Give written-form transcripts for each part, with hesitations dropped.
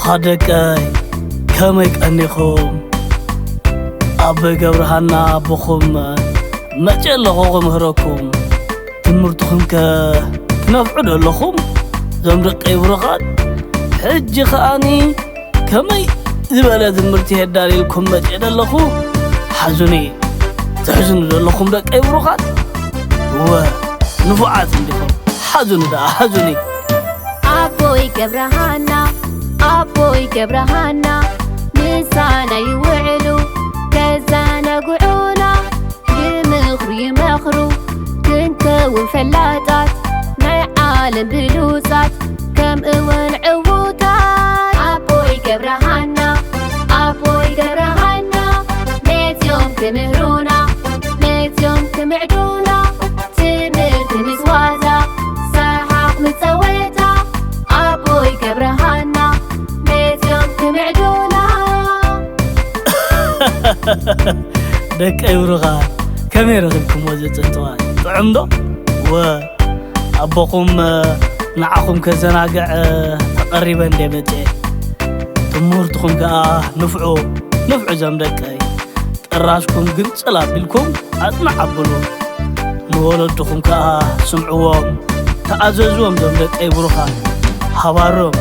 هادكاي كميك أنيخم أبي قبرهنا بخم ما جلقوا مهركم تمرتكم كنفعل لكم زمرق يبرقات حج خاني كمي زبالة مرتي هداري لكم ما جلقوا حزني تحزن لكم دك يبرقات ونفعات عندكم حزن دا حزني أبوي قبرهانا نسانا يوعلو كزانا قعونا يمخرو كنكون فلاتات مع عالم بلوسات كم اون عووتات أبوي قبرهانا ميت يوم تمهرونا ميت يوم تمعدونا تمرت مزوازة ساحق متسويتا أبوي قبرهانا ميت يوم تمعدونا دك أيورغا كم يرغبكم وزت انتوان طعمدو وأبوكم نعاكم كزناقع تقريبا ديمتين تمورتكم نفعو زمدكاي قراشكم قلت صلاة بالكم أطمع عبلو مولدكم سمعوهم تأززوهم زمدكاي بروخان حبارهم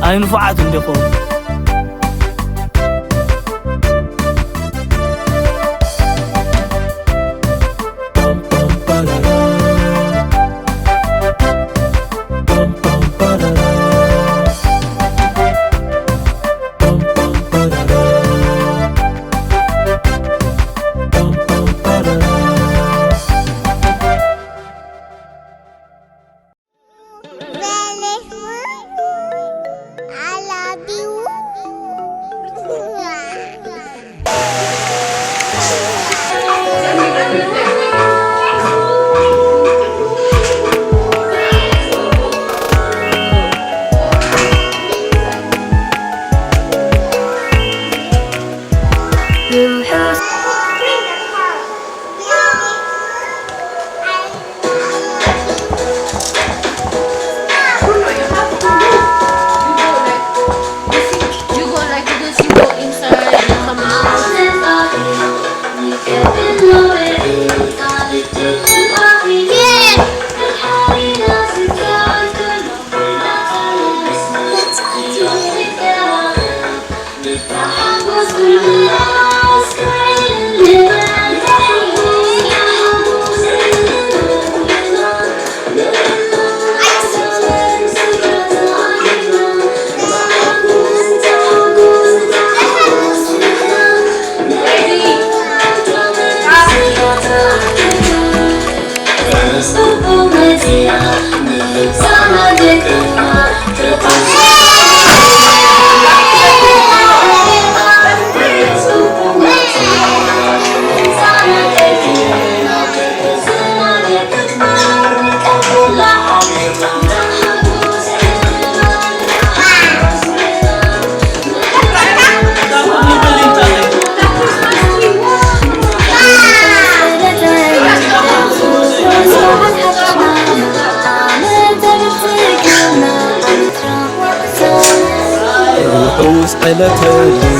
أي نفعات عندكم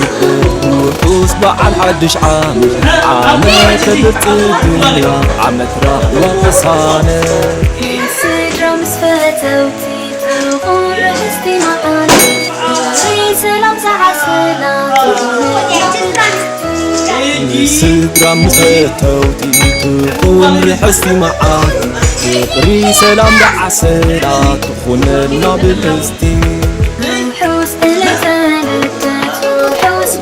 وحوس بعد حدش عامل كبرت الدنيا عمت راح وصانة سجرة مسفتة وتيتغون رحستي معانا شي سلام ساعة سجرة مسفتة وتيتغون رحستي معانا فقري سلام دع سلا تخوننا بالهستي وحوس وحوس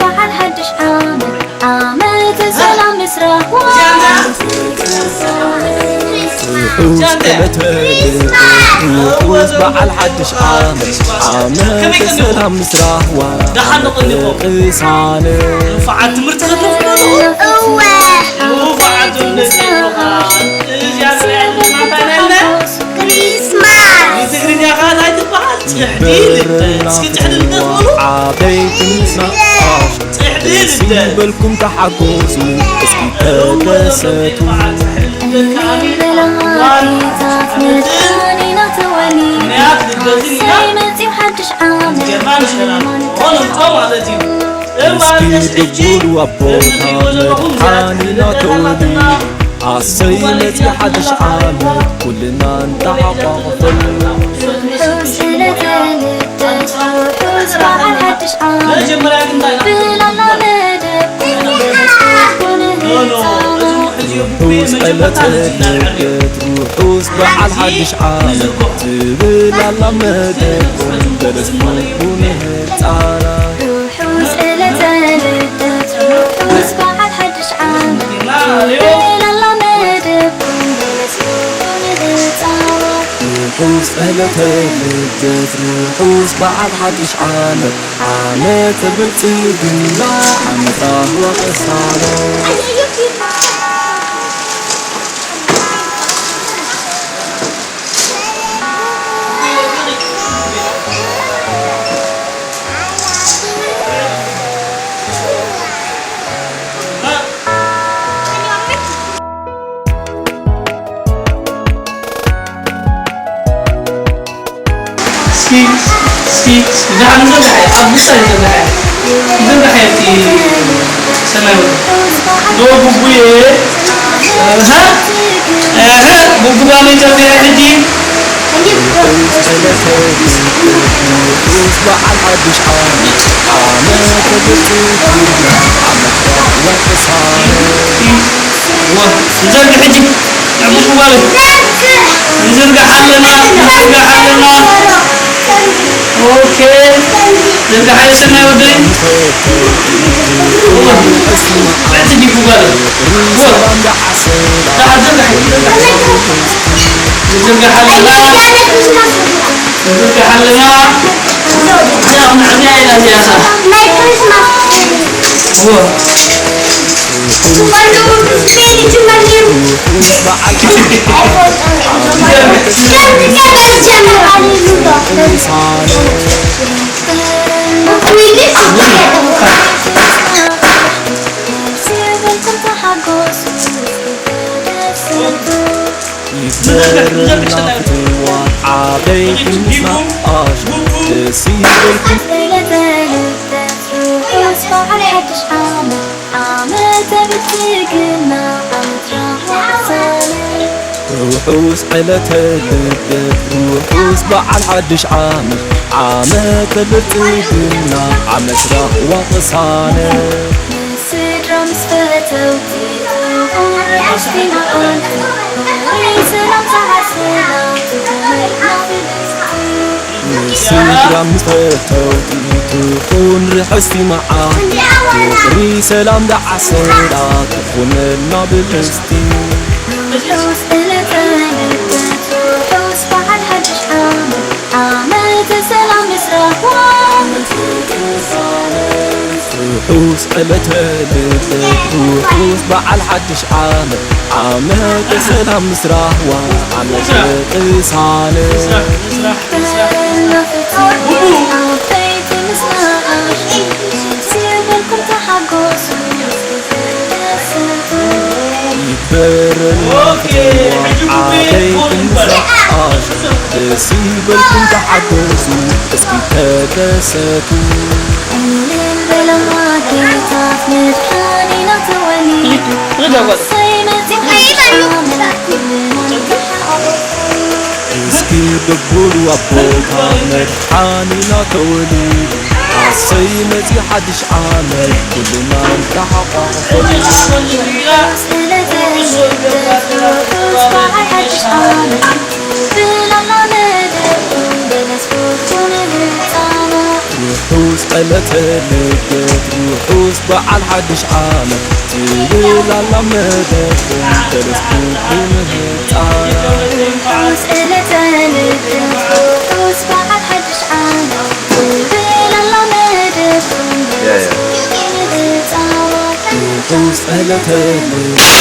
بعد حدش عامل سلام مسرح وقصانة فعد مرتخذ بالكم تحكوسوا اسكي تكساتوا بلغاتي تاتني تاني نتواني سيمتي حدش عامل جمال شراب هون مالتي مسكين دبول وابوها مدحاني ناتولي عالصيمة حدش عامل كلنا نتحقق روحوس إلى تلتت روحوس بعد حدش لا عامل جمال عندنا بلا لا مدب روحوس قلت لقيت روحوس بعد حدش عامل تبل على مدد درس مكون هتعالى روحوس إلى تلتت روحوس بعد حدش عامل اليوم بلا لا مدب بس مكون هتعالى روحوس قلت لقيت روحوس بعد حدش عامل عامل تبلتقنا عم راح وقصالة سكي سكي إذا عم نزرع أبص نزرع نزرع حياتي سنوي دو بوبوي ها بوبو قال جابي عندي روحوس قلت روحوس بعد حدش عامل عامل تبلتقنا عم راح وقصالة نزرع حجي عبد المبارك نزرع حلنا اوكي نزرع حاجه سنه ودري والله بعد تجي مبارك سلام دعسل تعال نزرع حلنا نزرع حلنا ناخذ عزايا الى سياسه هو روحوس بعد يفرنا في الوضع عليكم نقاش تسيبكم روحوس علت هددت روحوس بعد حدش عامل عامل تبتقنا عم نشرح وقصانه سيدرا مفتوتي تكون رحستي معاك تقري سلام دع سيرات تكون لنا بالستي روحوس قلت هددت روحوس بعد حدش عامل عامل سلام مسرح وعامل قصانه نزرع اوكي عليكم سقاش تسيبكم تحدثوا اسكي تدسكوا اسكي دبول وابوكا مدحاني ناتولي عالصيمة حدش عامل كلنا نتحقق روحوس قلت لقيت روحوس بعد حدش عامل تقول على مدد درس بكم هتعالى روحوس قلت لقيت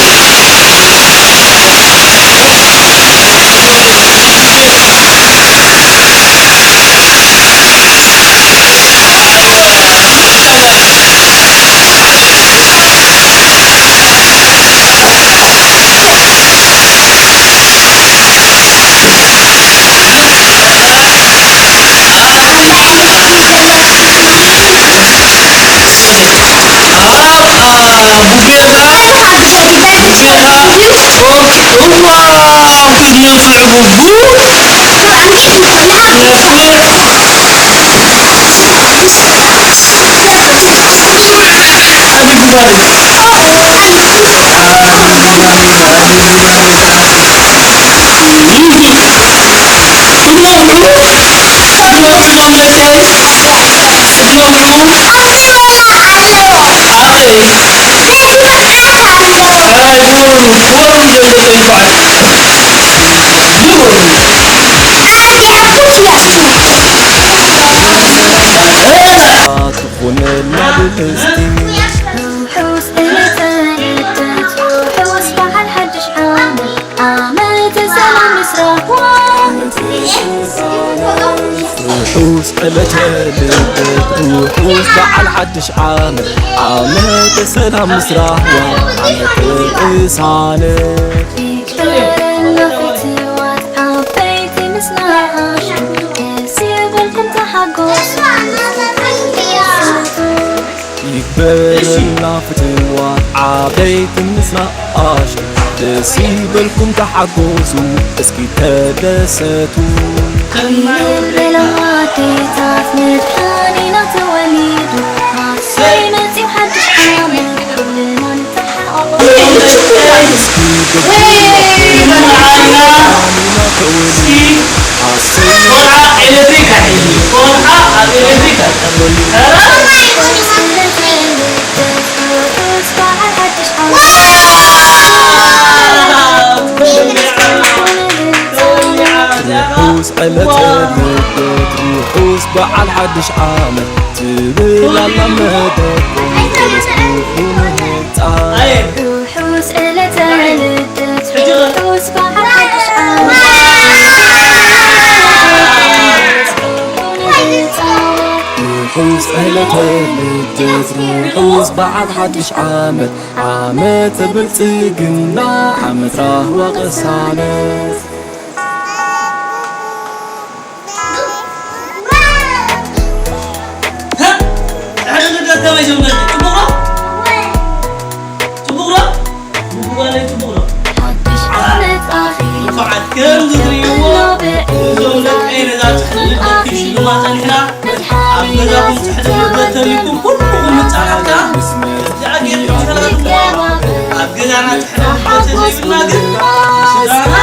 تخون المدلستي وحوس إلتاني ردت وحوس بعد حدش عامل عملت سلام مسرح وحوس قلتها وحوس بعل حدش عامل عملت سلام مسرح وعملت إصانة يكبرنا فتوات عبيتي مسناش يسيبلكم تحقص يكبرنا فتوات عبيت مسناش تسيبلكم تحقصوا اسكي تدستوا بلواتي تعفنت حانينا توليد عصيمتي وحدش عامل كلنا نتحقق روحوس قلتها روحوس بعل حدش عامل تبل على مدد روحوس إلتها لدت روحوس بعد حدش عامل روحوس قلتها لدت روحوس بعل حدش عامل عامل تبلتقنا عمت راه وقصانت حدش عامل أخي كم تدريوا زولك أين ذات خليك في ما تنحنا أبغاكم تحدثوا بتريكم كلكم متعرفة تعجل أبغانا تحدثوا بتريكم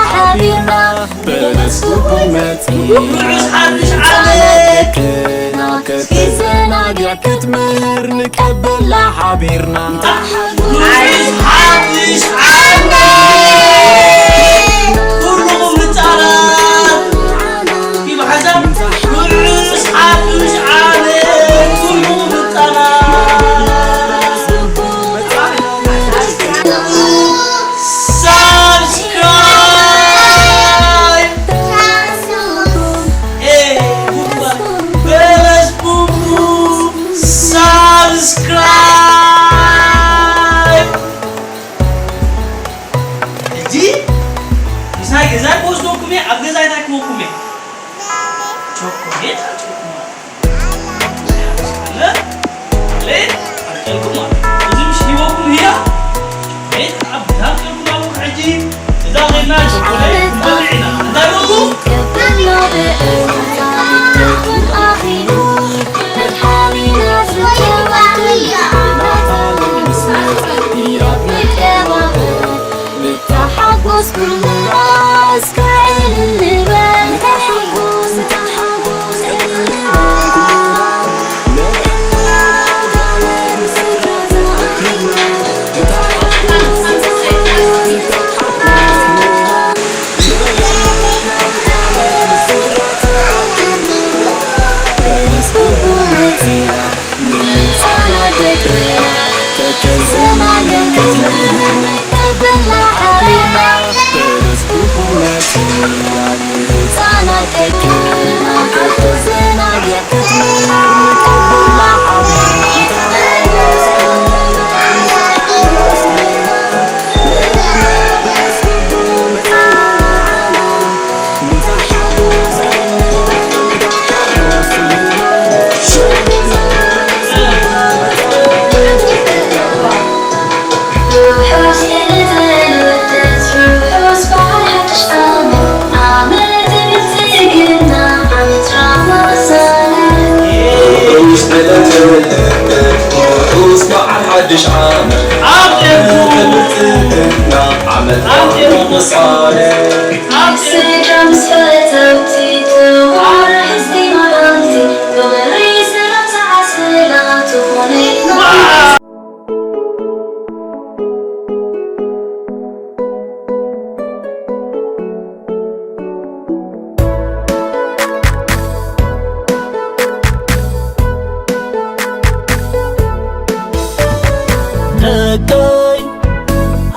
ناقل بلس حكومتي حدش عليك كتزنا كتمر نكبل حبيرنا عايز حدش عليك كلهم نتعرف في حسب كل حدش عليك كلهم نتعرف subscribe واسمع حدش عمل مصالح سلام سفتبتي توار حزبي مراتي بغري سلام سعسلات ونيت دكاي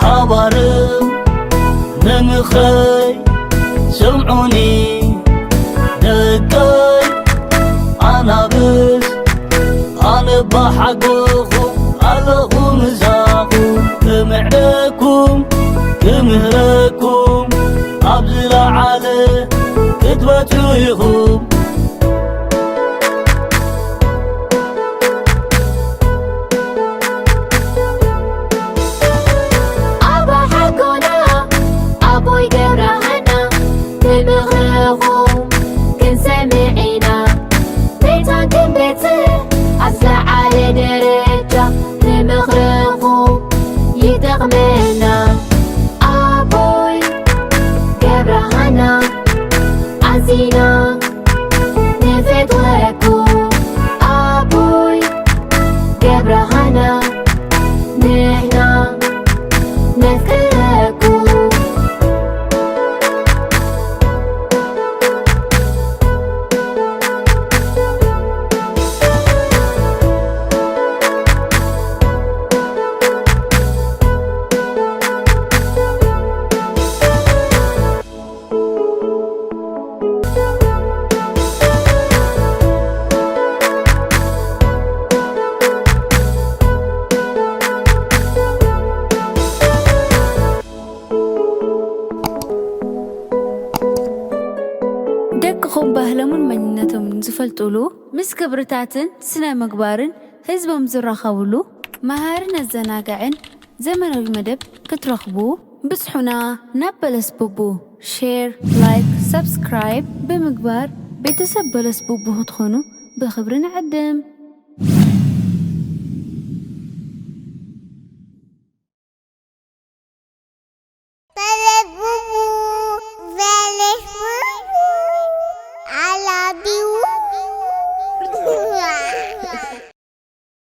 حوارم نمخي سمعوني دكاي أنا بس أنا بحقكم ألهم زاقو كمعلكم كمهركم أبزل على كتبة يخوم يتغمنا أبوي كبرهنا عزينا نفت وكو أبوي كبرهنا نحنا نذكركو ደቅኹም ባህሎምን መንነቶምን ዝፈልጡሉ ምስ ክብርታትን ስነ ምግባርን ህዝቦም ዝራኸብሉ መሃርን ኣዘናግዕን ዘመናዊ መደብ ክትረኽቡ ብጽሑና ናብ በለስ ቡቡ ሼር ላይክ ሰብስክራይብ ብምግባር ቤተሰብ በለስ ቡቡ ክትኾኑ ብኽብሪ ንዕድም